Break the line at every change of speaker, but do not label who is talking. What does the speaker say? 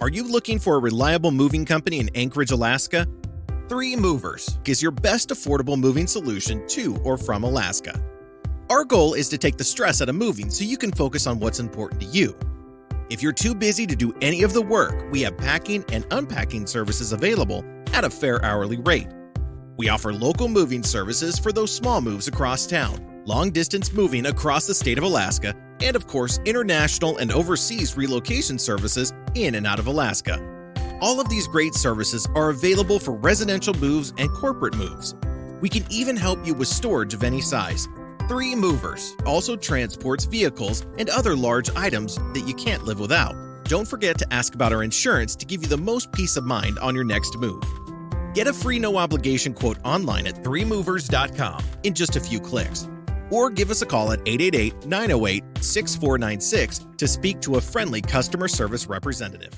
Are you looking for a reliable moving company in Anchorage, Alaska? 3 Movers is your best affordable moving solution to or from Alaska. Our goal is to take the stress out of moving so you can focus on what's important to you. If you're too busy to do any of the work, we have packing and unpacking services available at a fair hourly rate. We offer local moving services for those small moves across town, long-distance moving across the state of Alaska, and of course, international and overseas relocation services in and out of Alaska. All of these great services are available for residential moves and corporate moves. We can even help you with storage of any size. 3 Movers also transports vehicles and other large items that you can't live without. Don't forget to ask about our insurance to give you the most peace of mind on your next move. Get a free no-obligation quote online at 3movers.com in just a few clicks. Or give us a call at 888-908-6496 to speak to a friendly customer service representative.